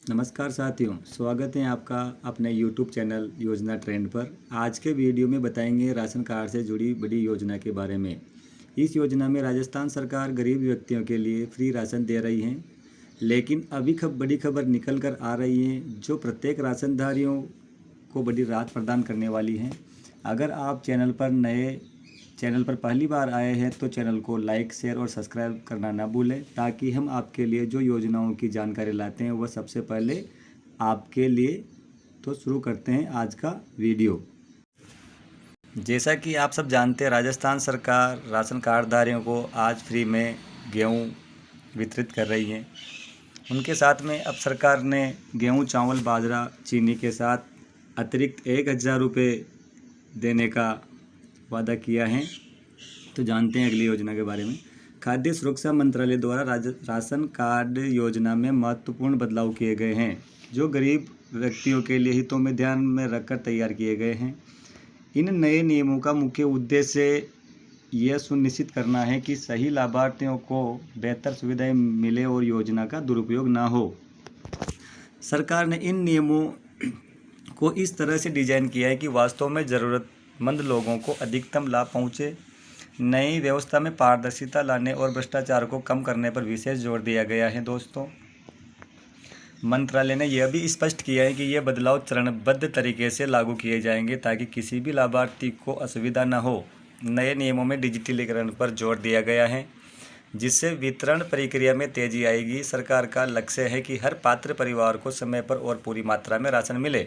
नमस्कार साथियों, स्वागत है आपका अपने YouTube चैनल योजना ट्रेंड पर। आज के वीडियो में बताएंगे राशन कार्ड से जुड़ी बड़ी योजना के बारे में। इस योजना में राजस्थान सरकार गरीब व्यक्तियों के लिए फ्री राशन दे रही है, लेकिन अभी बड़ी खबर निकल कर आ रही है जो प्रत्येक राशनधारियों को बड़ी राहत प्रदान करने वाली है। अगर आप चैनल पर पहली बार आए हैं तो चैनल को लाइक, शेयर और सब्सक्राइब करना ना भूलें, ताकि हम आपके लिए जो योजनाओं की जानकारी लाते हैं वह सबसे पहले आपके लिए। तो शुरू करते हैं आज का वीडियो। जैसा कि आप सब जानते हैं, राजस्थान सरकार राशन कार्डधारियों को आज फ्री में गेहूं वितरित कर रही है। उनके साथ में अब सरकार ने गेहूं, चावल, बाजरा, चीनी के साथ अतिरिक्त 1,000 रुपये देने का वादा किया है। तो जानते हैं अगली योजना के बारे में। खाद्य सुरक्षा मंत्रालय द्वारा राशन कार्ड योजना में महत्वपूर्ण बदलाव किए गए हैं, जो गरीब व्यक्तियों के लिए हितों में ध्यान में रखकर तैयार किए गए हैं। इन नए नियमों का मुख्य उद्देश्य यह सुनिश्चित करना है कि सही लाभार्थियों को बेहतर सुविधाएं मिले और योजना का दुरुपयोग ना हो। सरकार ने इन नियमों को इस तरह से डिजाइन किया है कि वास्तव में ज़रूरतमंद लोगों को अधिकतम लाभ पहुंचे। नई व्यवस्था में पारदर्शिता लाने और भ्रष्टाचार को कम करने पर विशेष जोर दिया गया है। दोस्तों, मंत्रालय ने यह भी स्पष्ट किया है कि ये बदलाव चरणबद्ध तरीके से लागू किए जाएंगे ताकि किसी भी लाभार्थी को असुविधा न हो। नए नियमों में डिजिटलीकरण पर जोर दिया गया है, जिससे वितरण प्रक्रिया में तेजी आएगी। सरकार का लक्ष्य है कि हर पात्र परिवार को समय पर और पूरी मात्रा में राशन मिले।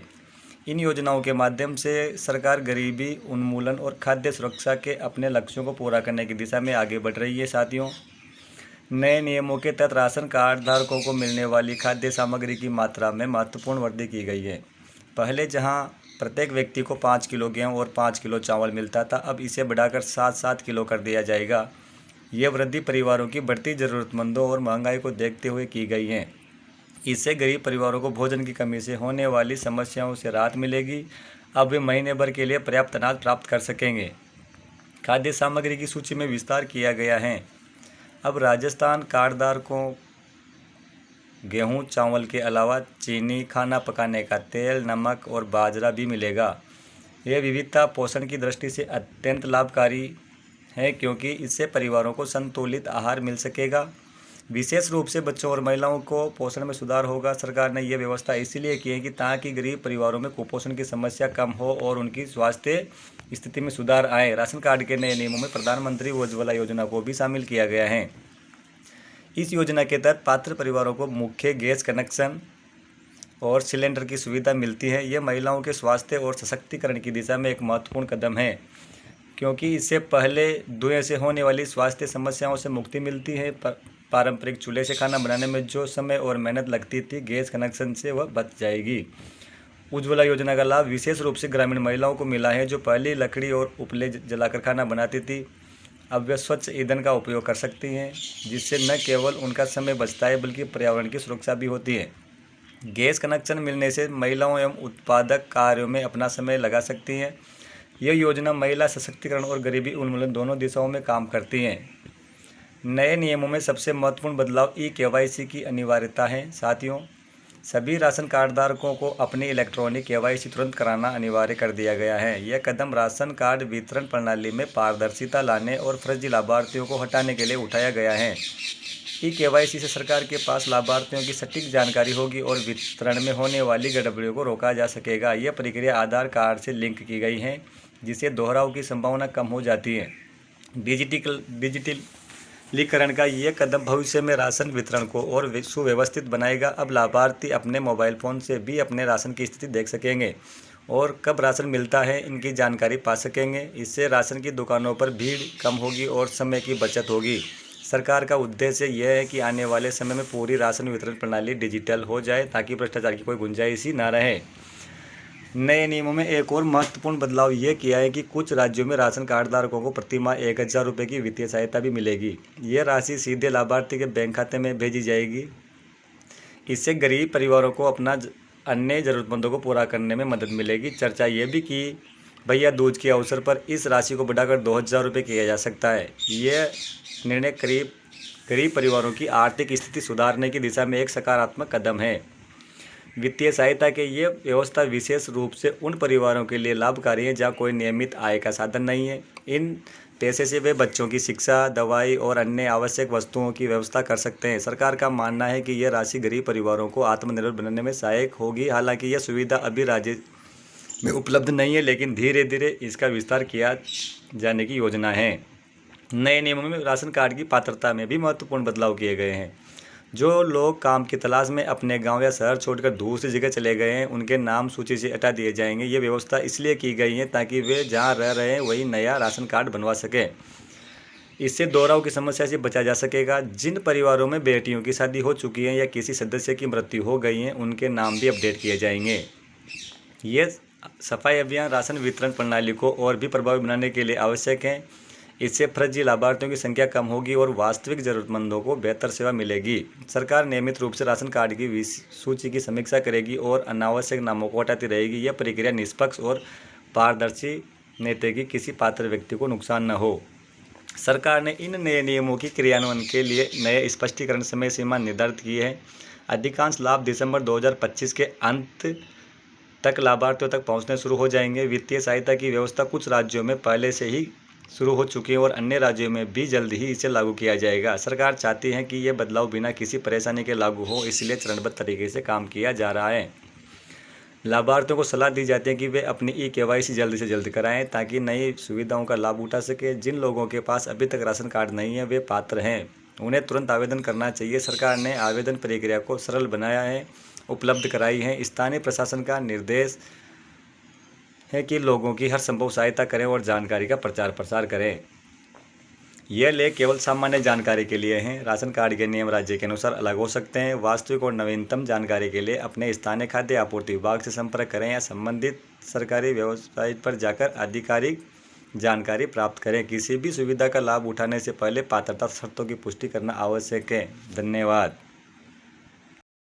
इन योजनाओं के माध्यम से सरकार गरीबी उन्मूलन और खाद्य सुरक्षा के अपने लक्ष्यों को पूरा करने की दिशा में आगे बढ़ रही है। साथियों, नए नियमों के तहत राशन कार्ड धारकों को मिलने वाली खाद्य सामग्री की मात्रा में महत्वपूर्ण वृद्धि की गई है। पहले जहां प्रत्येक व्यक्ति को 5 किलो गेहूँ और 5 किलो चावल मिलता था, अब इसे बढ़ाकर 7-7 किलो कर दिया जाएगा। यह वृद्धि परिवारों की बढ़ती ज़रूरतमंदों और महंगाई को देखते हुए की गई है। इससे गरीब परिवारों को भोजन की कमी से होने वाली समस्याओं से राहत मिलेगी। अब वे महीने भर के लिए पर्याप्त अनाज प्राप्त कर सकेंगे। खाद्य सामग्री की सूची में विस्तार किया गया है। अब राजस्थान कार्डधारकों गेहूं, चावल के अलावा चीनी, खाना पकाने का तेल, नमक और बाजरा भी मिलेगा। यह विविधता पोषण की दृष्टि से अत्यंत लाभकारी है, क्योंकि इससे परिवारों को संतुलित आहार मिल सकेगा। विशेष रूप से बच्चों और महिलाओं को पोषण में सुधार होगा। सरकार ने यह व्यवस्था इसीलिए की है कि ताकि गरीब परिवारों में कुपोषण की समस्या कम हो और उनकी स्वास्थ्य स्थिति में सुधार आए। राशन कार्ड के नए नियमों में प्रधानमंत्री उज्ज्वला योजना को भी शामिल किया गया है। इस योजना के तहत पात्र परिवारों को मुख्य गैस कनेक्शन और सिलेंडर की सुविधा मिलती है। यह महिलाओं के स्वास्थ्य और सशक्तिकरण की दिशा में एक महत्वपूर्ण कदम है, क्योंकि इससे पहले धुएं से होने वाली स्वास्थ्य समस्याओं से मुक्ति मिलती है। पारंपरिक चूल्हे से खाना बनाने में जो समय और मेहनत लगती थी, गैस कनेक्शन से वह बच जाएगी। उज्ज्वला योजना का लाभ विशेष रूप से ग्रामीण महिलाओं को मिला है, जो पहले लकड़ी और उपले जलाकर खाना बनाती थी। अब वे स्वच्छ ईंधन का उपयोग कर सकती हैं, जिससे न केवल उनका समय बचता है बल्कि पर्यावरण की सुरक्षा भी होती है। गैस कनेक्शन मिलने से महिलाओं एवं उत्पादक कार्यों में अपना समय लगा सकती हैं। यह योजना महिला सशक्तिकरण और गरीबी उन्मूलन दोनों दिशाओं में काम करती है। नए नियमों में सबसे महत्वपूर्ण बदलाव KYC की अनिवार्यता है। साथियों, सभी राशन कार्डधारकों को अपनी इलेक्ट्रॉनिक KYC तुरंत कराना अनिवार्य कर दिया गया है। यह कदम राशन कार्ड वितरण प्रणाली में पारदर्शिता लाने और फर्जी लाभार्थियों को हटाने के लिए उठाया गया है। KYC से सरकार के पास लाभार्थियों की सटीक जानकारी होगी और वितरण में होने वाली गड़बड़ियों को रोका जा सकेगा। यह प्रक्रिया आधार कार्ड से लिंक की गई है, जिससे दोहराव की संभावना कम हो जाती है। डिजिटलीकरण का यह कदम भविष्य में राशन वितरण को और सुव्यवस्थित बनाएगा। अब लाभार्थी अपने मोबाइल फ़ोन से भी अपने राशन की स्थिति देख सकेंगे और कब राशन मिलता है इनकी जानकारी पा सकेंगे। इससे राशन की दुकानों पर भीड़ कम होगी और समय की बचत होगी। सरकार का उद्देश्य यह है कि आने वाले समय में पूरी राशन वितरण प्रणाली डिजिटल हो जाए, ताकि भ्रष्टाचार की कोई गुंजाइश ही ना रहे। नए नियमों में एक और महत्वपूर्ण बदलाव ये किया है कि कुछ राज्यों में राशन कार्डधारकों को प्रति माह 1,000 रुपये की वित्तीय सहायता भी मिलेगी। ये राशि सीधे लाभार्थी के बैंक खाते में भेजी जाएगी। इससे गरीब परिवारों को अपना अन्य ज़रूरतमंदों को पूरा करने में मदद मिलेगी। चर्चा ये भी की भैया दूज के अवसर पर इस राशि को बढ़ाकर 2,000 रुपये किया जा सकता है। यह निर्णय गरीब परिवारों की आर्थिक स्थिति सुधारने की दिशा में एक सकारात्मक कदम है। वित्तीय सहायता की ये व्यवस्था विशेष रूप से उन परिवारों के लिए लाभकारी है जहाँ कोई नियमित आय का साधन नहीं है। इन पैसे से वे बच्चों की शिक्षा, दवाई और अन्य आवश्यक वस्तुओं की व्यवस्था कर सकते हैं। सरकार का मानना है कि यह राशि गरीब परिवारों को आत्मनिर्भर बनाने में सहायक होगी। हालांकि यह सुविधा अभी राज्य में उपलब्ध नहीं है, लेकिन धीरे धीरे इसका विस्तार किया जाने की योजना है। नए नियमों में राशन कार्ड की पात्रता में भी महत्वपूर्ण बदलाव किए गए हैं। जो लोग काम की तलाश में अपने गांव या शहर छोड़कर दूसरी जगह चले गए हैं, उनके नाम सूची से हटा दिए जाएंगे। ये व्यवस्था इसलिए की गई है ताकि वे जहां रह रहे हैं वही नया राशन कार्ड बनवा सकें। इससे दोहराव की समस्या से बचा जा सकेगा। जिन परिवारों में बेटियों की शादी हो चुकी है या किसी सदस्य की मृत्यु हो गई है, उनके नाम भी अपडेट किए जाएंगे। ये सफाई अभियान राशन वितरण प्रणाली को और भी प्रभावी बनाने के लिए आवश्यक है। इससे फर्जी लाभार्थियों की संख्या कम होगी और वास्तविक जरूरतमंदों को बेहतर सेवा मिलेगी। सरकार नियमित रूप से राशन कार्ड की सूची की समीक्षा करेगी और अनावश्यक नामों को हटाती रहेगी। यह प्रक्रिया निष्पक्ष और पारदर्शी रहती कि किसी पात्र व्यक्ति को नुकसान न हो। सरकार ने इन नए नियमों की क्रियान्वयन के लिए नए स्पष्टीकरण समय सीमा निर्धारित की है। अधिकांश लाभ दिसंबर 2025 के अंत तक लाभार्थियों तक पहुंचने शुरू हो जाएंगे। वित्तीय सहायता की व्यवस्था कुछ राज्यों में पहले से ही शुरू हो चुकी है और अन्य राज्यों में भी जल्द ही इसे लागू किया जाएगा। सरकार चाहती है कि ये बदलाव बिना किसी परेशानी के लागू हो, इसलिए चरणबद्ध तरीके से काम किया जा रहा है। लाभार्थियों को सलाह दी जाती है कि वे अपनी KYC जल्द से जल्द कराएं ताकि नई सुविधाओं का लाभ उठा सके। जिन लोगों के पास अभी तक राशन कार्ड नहीं है, वे पात्र हैं, उन्हें तुरंत आवेदन करना चाहिए। सरकार ने आवेदन प्रक्रिया को सरल बनाया है, उपलब्ध कराई है। स्थानीय प्रशासन का निर्देश है कि लोगों की हर संभव सहायता करें और जानकारी का प्रचार प्रसार करें। यह लेख केवल सामान्य जानकारी के लिए हैं। राशन कार्ड के नियम राज्य के अनुसार अलग हो सकते हैं। वास्तविक और नवीनतम जानकारी के लिए अपने स्थानीय खाद्य आपूर्ति विभाग से संपर्क करें या संबंधित सरकारी वेबसाइट पर जाकर आधिकारिक जानकारी प्राप्त करें। किसी भी सुविधा का लाभ उठाने से पहले पात्रता शर्तों की पुष्टि करना आवश्यक है। धन्यवाद।